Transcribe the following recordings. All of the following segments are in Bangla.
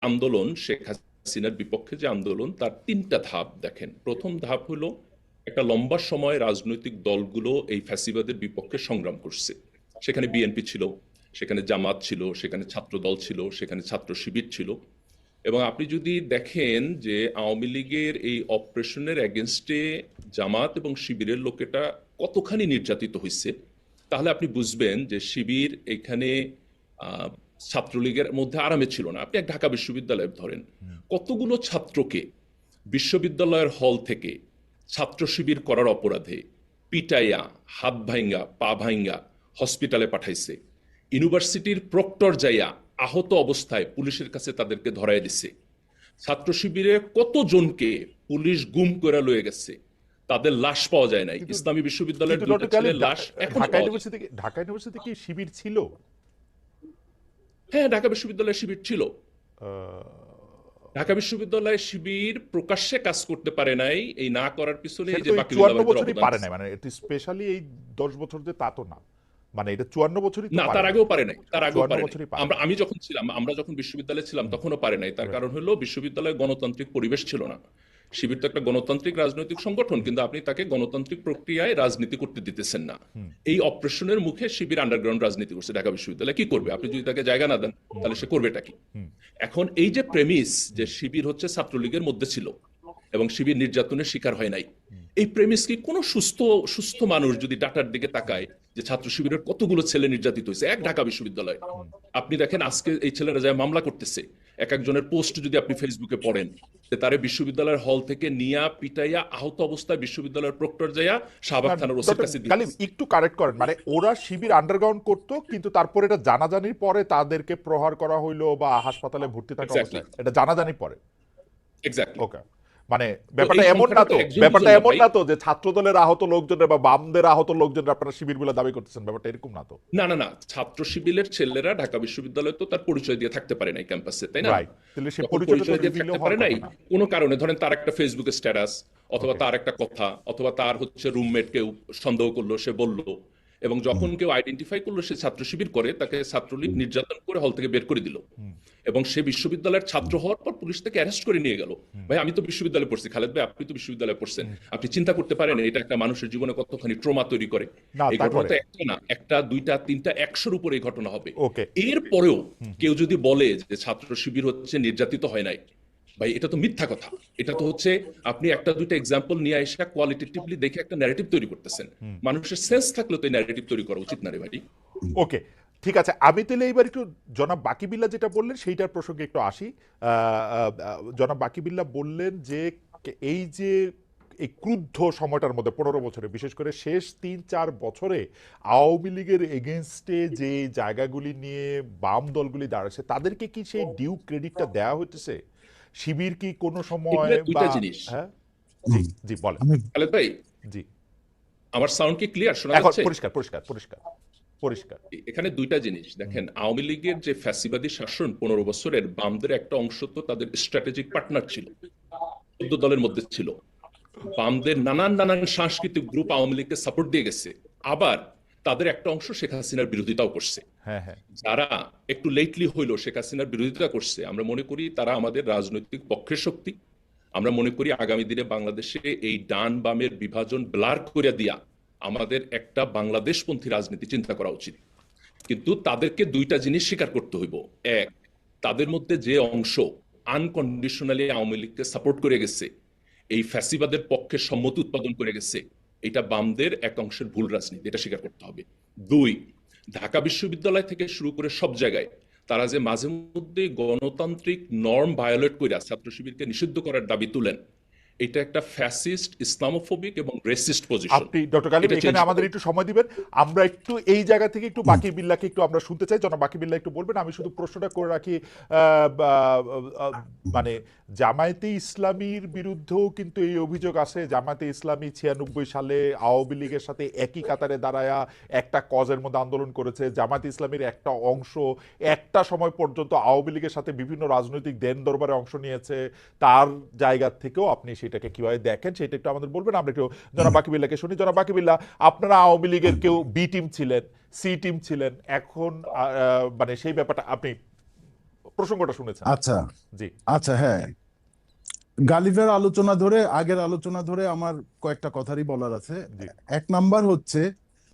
আন্দোলন, শেখ হাসিনার বিপক্ষে যে আন্দোলন, তার তিনটা ধাপ দেখেন। প্রথম ধাপ হলো একটা লম্বা সময় রাজনৈতিক দলগুলো এই ফ্যাসিবাদের বিপক্ষে সংগ্রাম করছে। সেখানে বিএনপি ছিল, সেখানে জামাত ছিল, সেখানে ছাত্র দল ছিল, সেখানে ছাত্র শিবির ছিল। এবং আপনি যদি দেখেন যে আওয়ামী লীগের এই অপারেশনের এগেনস্টে জামাত এবং শিবিরের লোকেটা কতখানি নির্যাতিত হয়েছে, তাহলে আপনি বুঝবেন যে শিবির এখানে আহ, ছাত্রলীগের মধ্যে আরামে ছিল না। আপনি এক ঢাকা বিশ্ববিদ্যালয় ধরেন, কতগুলো ছাত্রকে বিশ্ববিদ্যালয়ের হল থেকে ছাত্র শিবির করার অপরাধে পিটাইয়া, হাত ভাঙ্গা, পা ভাঙ্গা হসপিটালে পাঠাইছে। ইউনিভার্সিটির প্রক্টর যাইয়া আহত অবস্থায় পুলিশের কাছে তাদেরকে ধরায় দিছে। ছাত্র শিবিরে কতজনকে পুলিশ গুম করে লয়ে গেছে, তাদের লাশ পাওয়া যায় নাই। কিন্তু ইসলামী বিশ্ববিদ্যালয়ের কিন্তু দুইটা ডক্টর কালী, ছেলের লাশ এখনো পাওয়া যায়। ঢাকা ইউনিভার্সিটি কি শিবির ছিল? হ্যাঁ, ঢাকা বিশ্ববিদ্যালয়ে শিবির ছিল। আহ, ঢাকা বিশ্ববিদ্যালয়ে শিবির প্রকাশ্যে কাজ করতে পারে নাই, এই না করার পিছনে সেটা এই তো যে এই বাকিরুল্লাহ 54 ভাইদের বছরই অবদান পারে আছে। নাই, মানে এটা স্পেশালি এই 10 বছর যে তা তো না, মানে এটা 54 বছরই তো না, পারে তার নাই। আগেও পারে নাই, তার আগেও 54 পারে নাই। বছরই পারে নাই। আমি যখন ছিলাম, আমরা যখন বিশ্ববিদ্যালয়ে ছিলাম তখনও পারে নাই। তার Right. কারণ হলো বিশ্ববিদ্যালয়ে গণতান্ত্রিক পরিবেশ ছিল না। শিবির তো একটা গণতান্ত্রিক রাজনৈতিক সংগঠন, কিন্তু আপনি তাকে গণতান্ত্রিক প্রক্রিয়ায় রাজনীতি করতে দিতেছেন না। এই অপারেশনের মুখে শিবির আন্ডারগ্রাউন্ড রাজনীতি করছে ঢাকা বিশ্ববিদ্যালয়ে। কি করবে? আপনি যদি তাকে জায়গা না দেন, তাহলে সে করবেটা কি? এখন এই যে প্রেমিস যে শিবির হচ্ছে ছাত্রলীগের মধ্যে ছিল এবং শিবির নির্যাতনের শিকার হয় নাই, এই প্রেমিস কি কোনো সুস্থ সুস্থ মানুষ যদি ডাটার দিকে তাকায় যে ছাত্র শিবিরের কতগুলো ছেলে নির্যাতিত হয়েছে এক ঢাকা বিশ্ববিদ্যালয়ে, আপনি দেখেন আজকে এই ছেলেরা যায় মামলা করতেছে। এক একজনের পোস্ট যদি আপনি ফেসবুকে পড়েন, যে তারে বিশ্ববিদ্যালয়ের হল থেকে নিয়া পিটাইয়া আহত অবস্থায় বিশ্ববিদ্যালয়ের প্রক্টর যাইয়া না শাহবাগ থানার ওসির ডক্টর কাছে কালিম, দিতেছে। একটু কারেক্ট করেন, মানে ওরা শিবির আন্ডারগ্রাউন্ড করতো, কিন্তু তারপরে এটা জানাজানির পরে তাদেরকে প্রহার করা হইলো বা হাসপাতালে ভর্তি থাকা এক্স্যাক্টলি, অবস্থায় এটা জানাজানির পরে। এক্স্যাক্টলি। ওকে, মানে তো এই সংখ্যাটা তো একজন ব্যাপারটা দুজন না এমন ভাই। না তো যে ছাত্রদলের আহত লোকজনের বা বামদের আহত লোকজনের আপনারা শিবির বলে দাবি করতেছেন, ব্যাপারটা এরকম না তো। না, না, না, ছাত্র শিবিরের ছেলেরা ঢাকা বিশ্ববিদ্যালয়ে তো তার পরিচয় দিয়ে থাকতে পারে নাই ক্যাম্পাসে, তাই না? রাইট, তাহলে সেই যখন পরিচয়টা তো পরিচয় দিয়ে রিভিলও থাকতে পারে হওয়ার নাই কথা না। কোনো কারণে, ধরেন তার একটা ফেসবুকে স্ট্যাটাস, অথবা ওকে। তার একটা কথা, অথবা তার হচ্ছে রুমমেট কেউ সন্দেহ করলো, সে বলল, এবং যখন কেউ আইডেন্টিফাই করলো সে ছাত্র শিবির করে, তাকে ছাত্রলীগ নির্যাতন করে হল থেকে বের করে দিল। এবং সে বিশ্ববিদ্যালয়ের ছাত্র হওয়ার পর পুলিশ তাকে অ্যারেস্ট করে নিয়ে গেল। ভাই, আমি তো বিশ্ববিদ্যালয়ে পড়ছি, খালেদ ভাই আপনি তো বিশ্ববিদ্যালয়ে পড়ছেন, আপনি চিন্তা করতে পারেন এটা একটা মানুষের জীবনে কতখানি ট্রমা তৈরি করে। না এই ঘটনা তারপরে তো একটা না, একটা, দুইটা, তিনটা, 100-র উপরে এই ঘটনা হবে। ওকে। এরপরেও কেউ যদি বলে যে ছাত্র শিবির হচ্ছে নির্যাতিত হয় নাই, ভাই এটা তো মিথ্যা কথা। এটা তো হচ্ছে আপনি একটা দুইটা এক্সাম্পল নিয়ে এসে কোয়ালিটেটিভলি দেখে একটা ন্যারেটিভ তৈরি করতেছেন। মানুষের সেন্স থাকলে তো এই ন্যারেটিভ তৈরি করা উচিত না রে ভাই। ওকে, ঠিক আছে, আমি তাহলে এইবার একটু জনাব বাকিবিল্লা যেটা বললেন সেইটার প্রসঙ্গে একটু আসি। জনাব বাকিবিল্লা বললেন যে এই যে এই ক্রুদ্ধ সময়টার মধ্যে 15 বছরে, বিশেষ করে শেষ 3-4 বছরে আওয়ামী লীগের এগেনস্টে যে জায়গাগুলি নিয়ে বাম দলগুলি দাঁড়াচ্ছে, তাদেরকে কি সেই ডিউ ক্রেডিটটা দেওয়া হইতেছে? শিবির কি কোনো সময় এখানে দুইটা বা জিনিস। হ্যাঁ, জি জি বলেন। আমি খালেদ ভাই, জি, আমার সাউন্ড কি ক্লিয়ার শোনা এখন যাচ্ছে? পরিষ্কার পরিষ্কার পরিষ্কার পরিষ্কার। এখানে দুইটা জিনিস দেখেন। আওয়ামী লীগের যে ফ্যাসিবাদী শাসন 15 বছরের, বামদের একটা অংশ তো তাদের স্ট্র্যাটেজিক পার্টনার ছিল, 14 দলের মধ্যে ছিল। বামদের নানান নানান সাংস্কৃতিক গ্রুপ আওয়ামী লীগকে সাপোর্ট দিয়ে গেছে। আবার তাদের একটা অংশ শেখ হাসিনার বিরোধিতাও করছে। হ্যাঁ হ্যাঁ। যারা একটু লেটলি হইলো শেখ হাসিনার বিরোধিতা করছে, আমরা মনে করি তারা আমাদের রাজনৈতিক পক্ষের শক্তি। আমরা মনে করি আগামী দিনে বাংলাদেশে এই ডান বামের বিভাজন ব্লার করে দিয়া আমাদের একটা বাংলাদেশপন্থী রাজনীতি চিন্তা করা উচিত। কিন্তু তাদেরকে দুইটা জিনিস স্বীকার করতে হইব। এক, তাদের মধ্যে যে অংশ আনকন্ডিশনালি আওয়ামী লীগকে সাপোর্ট করে গেছে, এই ফ্যাসিবাদের পক্ষে সম্মতি উৎপাদন করে গেছে, এটা বামদের এক অংশের ভুল রাজনীতি, এটা স্বীকার করতে হবে। দুই, ঢাকা বিশ্ববিদ্যালয় থেকে শুরু করে সব জায়গায় তারা যে মাঝে মধ্যে গণতান্ত্রিক নর্ম ভায়োলেট করে ছাত্র শিবিরকে নিষিদ্ধ করার দাবি তুলেন, এটা একটা ফ্যাসিস্ট, ইসলামোফোবিক এবং রেসিস্ট পজিশন। আপনি ডক্টর কালিম এটা চেঞ্জ এখানে আমাদের করা। একটু সময় দিবেন, আমরা একটু এই জায়গা থেকে একটু বাকি বিল্লাহকে একটু আমরা শুনতে চাই। জনাব বাকি বিল্লাহ একটু বলবেন। আমি শুধু প্রশ্নটা করে রাখি, মানে জামায়াতে ইসলামীর বিরুদ্ধেও কিন্তু এই অভিযোগ আছে, জামায়াতে ইসলামী 96 সালে আওয়ামী লীগের সাথে একই কাতারে দাঁড়ায়া একটা কজের মধ্যে আন্দোলন করেছে। জামায়াতে ইসলামীর একটা অংশ একটা সময় পর্যন্ত আওয়ামী লীগের সাথে বিভিন্ন রাজনৈতিক দেন দরবারে অংশ নিয়েছে। তার জায়গা থেকেও আপনি সেটাকে কিভাবে দেখেন সেটা একটু আমাদের বলবেন। আমরা একটু জনাব বাকিবিল্লাহকে শুনি। জনাব বাকিবিল্লাহ, আপনারা আওয়ামী লীগের কেউ বি টিম ছিলেন, সি টিম ছিলেন, এখন মানে সেই ব্যাপারটা আপনি প্রসঙ্গটা শুনেছেন। আচ্ছা জি আচ্ছা, হ্যাঁ, গালিবের আলোচনা ধরে, আগের আলোচনা ধরে আমার কয়েকটা কথারই বলার আছে। জি এক নাম্বার হচ্ছে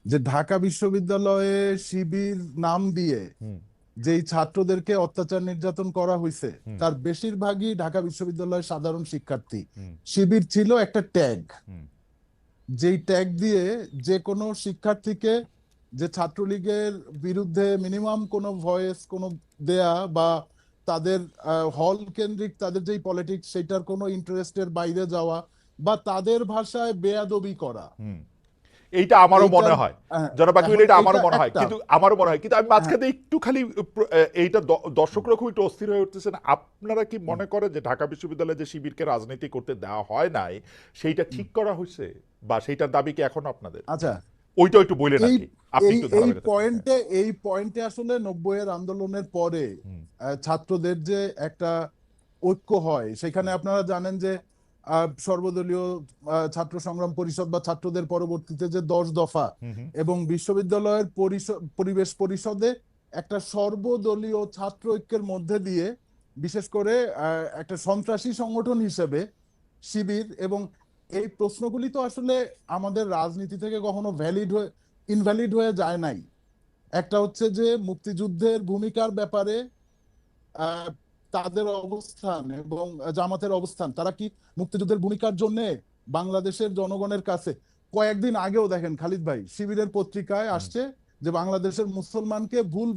যে ঢাকা বিশ্ববিদ্যালয়ে শিবির নাম দিয়ে হুম যেই ছাত্রদেরকে অত্যাচার নির্যাতন করা হয়েছে হুম তার বেশিরভাগই ঢাকা বিশ্ববিদ্যালয়ের সাধারণ শিক্ষার্থী। হুম শিবির ছিল একটা ট্যাগ, হুম যেই ট্যাগ দিয়ে যে কোনো শিক্ষার্থীকে, যে ছাত্রলীগের বিরুদ্ধে মিনিমাম কোনো ভয়েস কোনো দেয়া বা তাদের হল কেন্দ্রিক তাদের যেই পলিটিক্স সেটার কোনো ইন্টারেস্টের বাইরে যাওয়া বা তাদের ভাষায় বেয়াদবি করা, হুম এইটা আমারও মনে এইটার হয়, হ্যাঁ, জনাব বাকিউল, এখন এটা আমারও এইটা মনে হয়, একটা কিন্তু আমারও মনে হয়, কিন্তু আমি হ্যাঁ মাঝখানে একটু খালি এইটা দর্শকরা খুব একটু অস্থির হয়ে উঠতেছেন। আপনারা কি মনে করেন যে ঢাকা বিশ্ববিদ্যালয়ে যে শিবিরকে রাজনীতি করতে দেওয়া হয় নাই সেইটা ঠিক করা হয়েছে, বা সেইটার দাবি কি এখন আপনাদের? আচ্ছা, ওইটাও একটু বললেন আর এই কি, আপনি এই একটু এই ধারাবাহিকতা। পয়েন্টে আসলে 90-এর আন্দোলনের পরে হুম ছাত্রদের যে একটা ঐক্য হয়, সেখানে আপনারা জানেন যে সর্বদলীয় ছাত্র সংগ্রাম পরিষদ বা ছাত্রদের পরবর্তীতে যে 10 দফা হুম হুম এবং বিশ্ববিদ্যালয়ের পরিবেশ পরিষদে একটা সর্বদলীয় ছাত্র ঐক্যের মধ্যে দিয়ে বিশেষ করে একটা সন্ত্রাসী সংগঠন হিসেবে শিবির, এবং এই প্রশ্নগুলি তো আসলে আমাদের রাজনীতি থেকে কখনো ইনভ্যালিড হয়ে যায় নাই। একটা হচ্ছে যে মুক্তিযুদ্ধের ভূমিকার ব্যাপারে আহ, তাদের অবস্থান এবং জামাতের অবস্থান, তারা কি মুক্তিযুদ্ধের ভূমিকার জন্য বাংলাদেশের জনগণের কাছে, কয়েকদিন আগেও দেখেন খালিদ ভাই শিবিরের পত্রিকায় আসছে যে বাংলাদেশের মুসলমানকে ভুল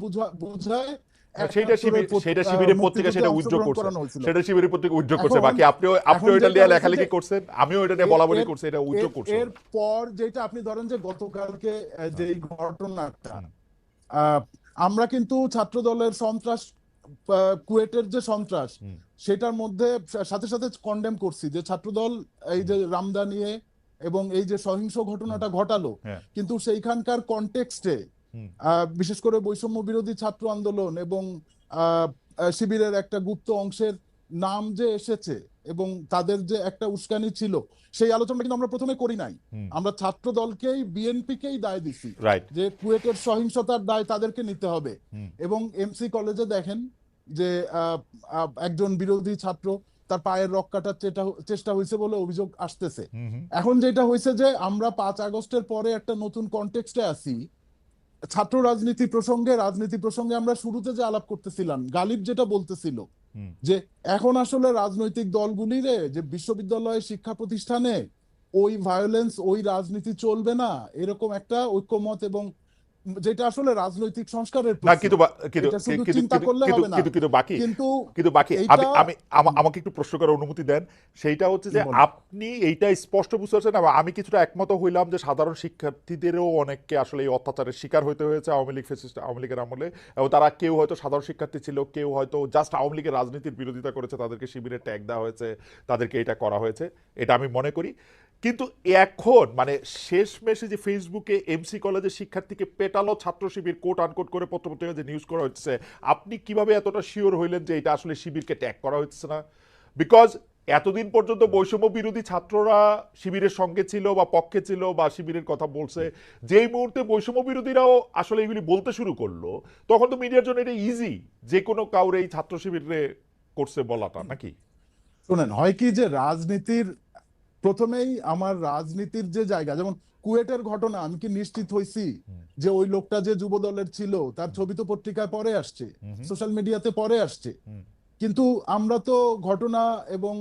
বুঝায় সেইটা 71 শিবির, সেটা শিবিরের পত্রিকা মুক্তিযুদ্ধে সেটা উইথড্র অংশগ্রহণ করছে, করানো হয়েছিল। সেটা শিবিরের পত্রিকা উইথড্র করছে। এখন বাকি আপনিও এখন এটা যেটা নিয়ে হয়েছে লেখালেখি যে করছেন, আমিও এটা নিয়ে বলাবলি করছি, এটা উইথড্র করছে। এর পর যেটা আপনি ধরেন যে গতকালকে যে ঘটনাটা, হুম আহ, আমরা কিন্তু ছাত্র দলের সন্ত্রাস, কুয়েটের যে সন্ত্রাস হুম সেটার মধ্যে সাথে সাথে কন্ডেম করছি যে ছাত্রদল এই যে রামদা নিয়ে এবং এই যে সহিংস ঘটনাটা ঘটালো, হ্যাঁ কিন্তু সেইখানকার কনটেক্সটে হুম বিশেষ করে বৈষম্য বিরোধী ছাত্র আন্দোলন এবং আহ, শিবিরের একটা গুপ্ত অংশের নাম যে এসেছে এবং তাদের যে একটা উস্কানি ছিল, সেই আলোচনাটা কিন্তু আমরা প্রথমে করি নাই। হুম আমরা ছাত্র দলকেই বিএনপিকেই দায় দিছি রাইট যে কুয়েটের সহিংসতার দায় তাদেরকে নিতে হবে। হুম এবং এমসি কলেজে দেখেন যে একজন বিরোধী ছাত্র তার পায়ের রক কাটার চেষ্টা হয়েছে বলে অভিযোগ আসতেছে। হুম হুম এখন যেটা হয়েছে যে আমরা 5 আগস্টের পরে একটা নতুন কনটেক্সটে আছি। ছাত্র রাজনীতি প্রসঙ্গে আমরা শুরুতে যে আলাপ করতেছিলাম, গালিব যেটা বলতেছিল হুম যে এখন আসলে রাজনৈতিক দলগুলিরে যে বিশ্ববিদ্যালয় শিক্ষা প্রতিষ্ঠানে ওই ভায়োলেন্স ওই রাজনীতি চলবে না, এরকম একটা ঐক্যমত, এবং যেটা আসলে রাজনৈতিক সংস্কারের না, প্রশ্ন, কিন্তু কিন্তু এটা শুধু কিন্তু চিন্তা করলে কিন্তু হবে না। কিন্তু কিন্তু বাকি কিন্তু কিন্তু বাকি আমি এইটা আমি আমাকে একটু প্রশ্ন করার অনুমতি দেন। সেইটা হচ্ছে যে বলেন। আপনি এইটা স্পষ্ট বুঝতে পারছেন, এবং আমি কিছুটা একমত হইলাম যে সাধারণ শিক্ষার্থীদেরও অনেককে আসলে এই অত্যাচারের শিকার হতে হয়েছে আওয়ামী লীগ ফ্যাসিস্ট আওয়ামী লীগের আমলে, এবং তারা কেউ হয়তো সাধারণ শিক্ষার্থী ছিল, কেউ হয়তো জাস্ট আওয়ামী লীগের রাজনীতির বিরোধিতা করেছে, তাদেরকে শিবিরের ট্যাগ দেওয়া হয়েছে, তাদেরকে এটা করা হয়েছে, এটা আমি মনে করি। কিন্তু এখন মানে শেষমেশে যে ফেসবুকে এমসি কলেজের শিক্ষার্থীকে পেটালো ছাত্র শিবির কোট আনকোট করে পত্রপত্রিকা যে নিউজ করা হচ্ছে, আপনি কিভাবে এতটা শিওর হইলেন যে এটা আসলে শিবিরকে ট্যাগ করা হচ্ছে না? বিকজ এতদিন পর্যন্ত বৈষম্য বিরোধী ছাত্ররা শিবিরের সঙ্গে ছিল বা পক্ষে ছিল বা শিবিরের কথা বলছে, যেই মুহূর্তে বৈষম্য বিরোধীরাও আসলে এগুলি বলতে শুরু করলো, তখন তো মিডিয়ার জন্য এটা ইজি যে কোনো কাউরে এই ছাত্র শিবিরে করছে বলাটা, নাকি? শোনেন, হয় কি যে রাজনীতির প্রথমেই আমার রাজনীতির যে জায়গা, যেমন কুয়েটের ঘটনা, আমি কি নিশ্চিত হইছি যে ওই লোকটা যে যুব দলের ছিল তার ছবি তো পত্রিকায় পরে আসছে, সোশ্যাল মিডিয়াতে পরে আসছে, কিন্তু আমরা তো ঘটনা এবং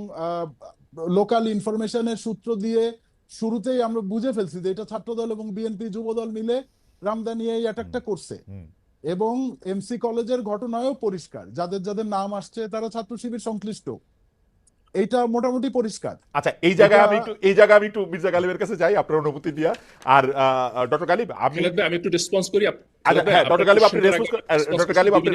লোকাল ইনফরমেশনের সূত্র দিয়ে শুরুতেই আমরা বুঝে ফেলছি যে এটা ছাত্রদল এবং বিএনপি যুব দল মিলে রামদানি এই অ্যাটাকটা করছে। এবং এমসি কলেজের ঘটনায়ও পরিষ্কার, যাদের যাদের নাম আসছে তারা ছাত্র শিবির সংশ্লিষ্ট, এইটা মোটামুটি পরিষ্কার। আচ্ছা, এই জায়গায় আমি একটু মির্জা গালিবের কাছে যাই আপনার অনুমতি দিয়া। আর ডক্টর গালিব, আমি একটু রেসপন্স করি। আচ্ছা, হ্যাঁ, ডক্টর গালিব আপনি রেসপন্স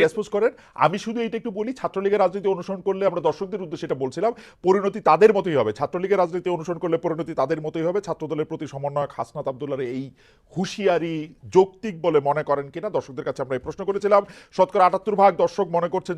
রেসপন্স করেন। আমি শুধু এইটা একটু বলি, ছাত্রলীগের রাজনীতি অনুসরণ করলে, আমরা দর্শকদের উদ্দেশ্যে এটা বলছিলাম, পরিণতি তাদের মতোই হবে। ছাত্রলীগের রাজনীতি অনুসরণ করলে পরিণতি তাদের মতোই হবে। ছাত্রদলের প্রতি সমন্বয়ক হাসনাত আব্দুল্লাহর এই হুঁশিয়ারি যৌক্তিক বলে মনে করেন কিনা দর্শকদের কাছে আমরা এই প্রশ্ন করেছিলাম। শতকরা ৭৮% দর্শক মনে করছেন